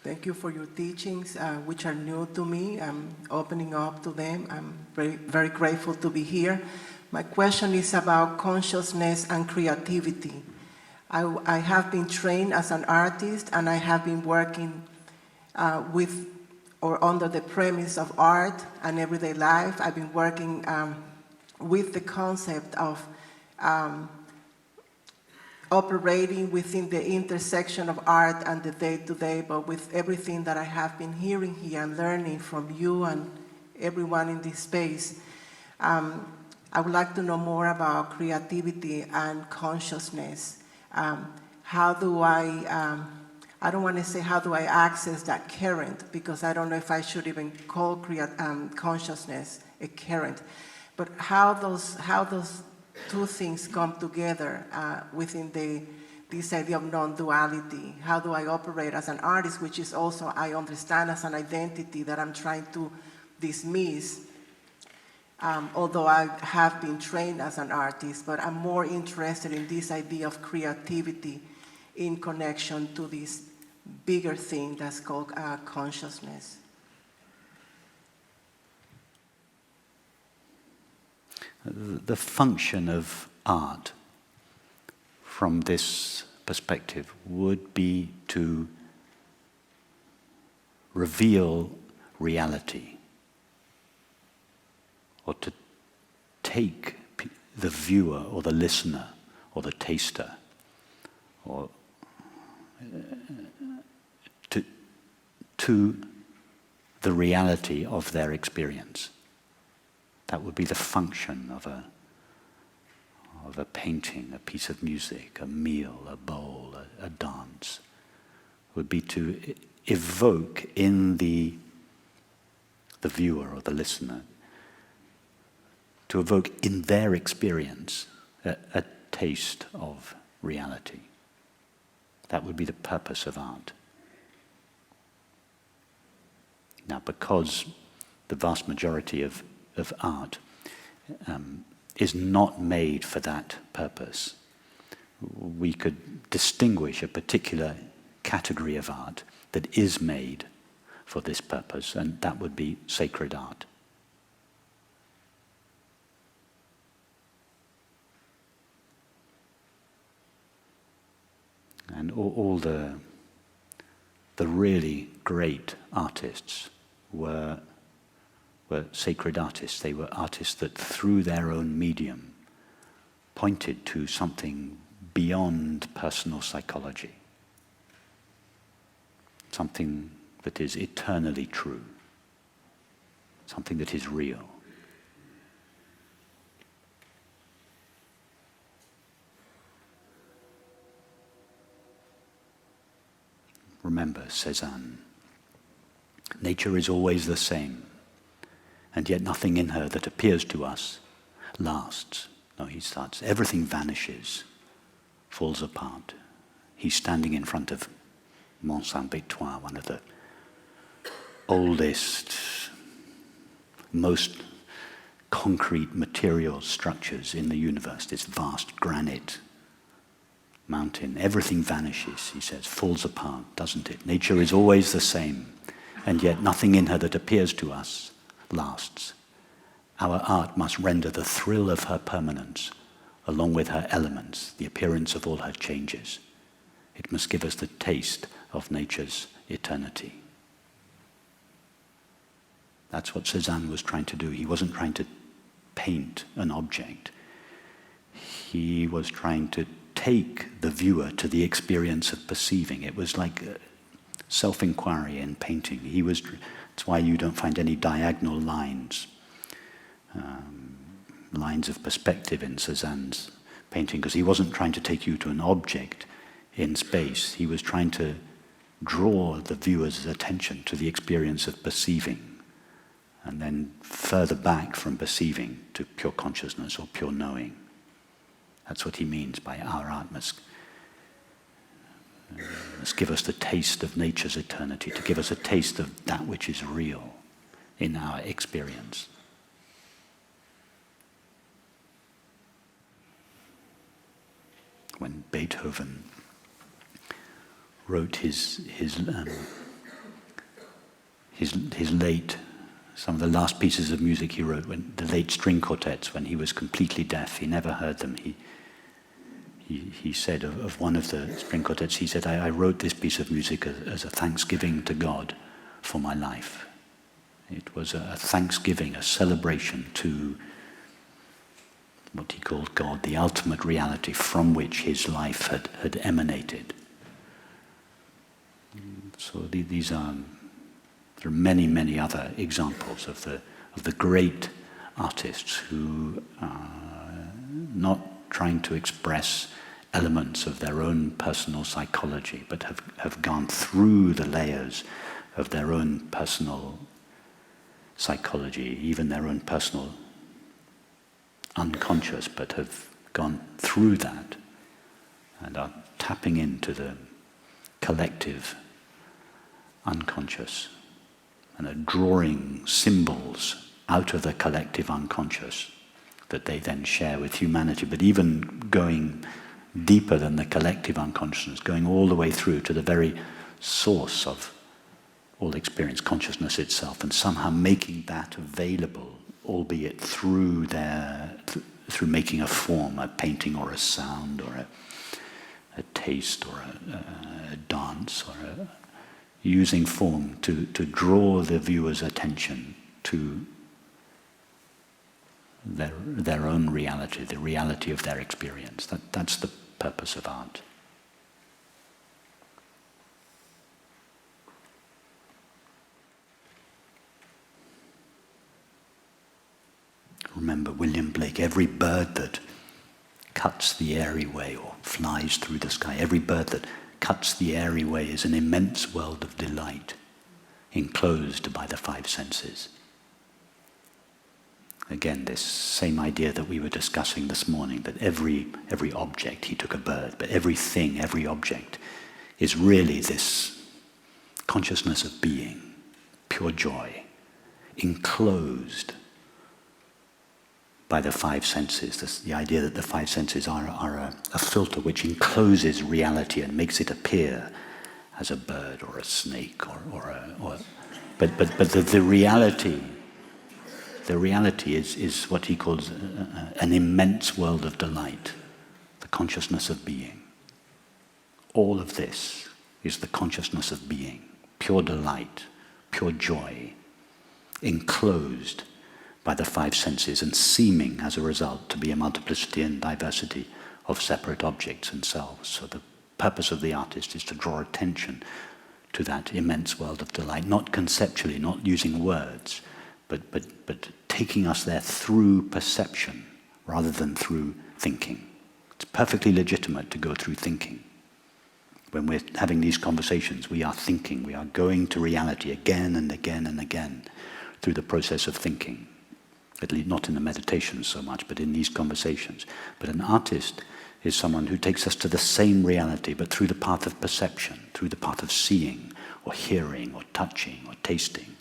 Thank you for your teachings, which are new to me. I'm opening up to them. I'm very, very grateful to be here. My question is about consciousness and creativity. I have been trained as an artist, and I have been working with or under the premise of art and everyday life. I've been working with the concept of operating within the intersection of art and the day-to-day, but with everything that I have been hearing here and learning from you and everyone in this space, I would like to know more about creativity and consciousness. How do I don't want to say how do I access that current, because I don't know if I should even call consciousness a current, but how those two things come together within this idea of non-duality. How do I operate as an artist, which is also, I understand, as an identity that I'm trying to dismiss, although I have been trained as an artist, but I'm more interested in this idea of creativity in connection to this bigger thing that's called consciousness. The function of art from this perspective would be to reveal reality, or to take the viewer or the listener or the taster or to the reality of their experience. That would be the function of a painting, a piece of music, a meal, a bowl, a dance. Would be to evoke in the viewer or the listener, to evoke in their experience a taste of reality. That would be the purpose of art. Now, because the vast majority of art is not made for that purpose, we could distinguish a particular category of art that is made for this purpose, and that would be sacred art. And all the really great artists were sacred artists. They were artists that through their own medium pointed to something beyond personal psychology, something that is eternally true, something that is real. Remember Cézanne, nature is always the same, and yet nothing in her that appears to us lasts. No, he starts, everything vanishes, falls apart. He's standing in front of Mont Saint-Bétoine, one of the oldest, most concrete material structures in the universe, this vast granite mountain. Everything vanishes, he says, falls apart, doesn't it? Nature is always the same, and yet nothing in her that appears to us lasts. Our art must render the thrill of her permanence, along with her elements, the appearance of all her changes. It must give us the taste of nature's eternity. That's what Cézanne was trying to do. He wasn't trying to paint an object. He was trying to take the viewer to the experience of perceiving. It was like self-inquiry in painting. That's why you don't find any diagonal lines, lines of perspective in Cézanne's painting, because he wasn't trying to take you to an object in space. He was trying to draw the viewer's attention to the experience of perceiving, and then further back from perceiving to pure consciousness or pure knowing. That's what he means by our art must give us the taste of nature's eternity, to give us a taste of that which is real in our experience. When Beethoven wrote his some of the last pieces of music he wrote, the late string quartets, when he was completely deaf, he never heard them. He said of one of the string quartets, he said, I wrote this piece of music as a thanksgiving to God for my life. It was a thanksgiving, a celebration to what he called God, the ultimate reality from which his life had emanated. So there are many, many other examples of the great artists who are not trying to express elements of their own personal psychology, but have gone through the layers of their own personal psychology, even their own personal unconscious, but have gone through that and are tapping into the collective unconscious and are drawing symbols out of the collective unconscious that they then share with humanity, but even going deeper than the collective unconsciousness, going all the way through to the very source of all experience, consciousness itself, and somehow making that available, albeit through making a form, a painting or a sound or a taste or a dance, or using form to draw the viewer's attention to their own reality, the reality of their experience. That's the purpose of art. Remember William Blake, every bird that cuts the airy way or flies through the sky, every bird that cuts the airy way is an immense world of delight, enclosed by the five senses. Again, this same idea that we were discussing this morning, that every object, he took a bird, but everything, every object, is really this consciousness of being, pure joy, enclosed by the five senses. The idea that the five senses are a filter which encloses reality and makes it appear as a bird or a snake but the reality is what he calls an immense world of delight, the consciousness of being. All of this is the consciousness of being, pure delight, pure joy, enclosed by the five senses and seeming as a result to be a multiplicity and diversity of separate objects and selves. So the purpose of the artist is to draw attention to that immense world of delight, not conceptually, not using words, but taking us there through perception rather than through thinking. It's perfectly legitimate to go through thinking. When we're having these conversations, we are thinking, we are going to reality again and again and again through the process of thinking. At least not in the meditations so much, but in these conversations. But an artist is someone who takes us to the same reality, but through the path of perception, through the path of seeing, or hearing, or touching, or tasting.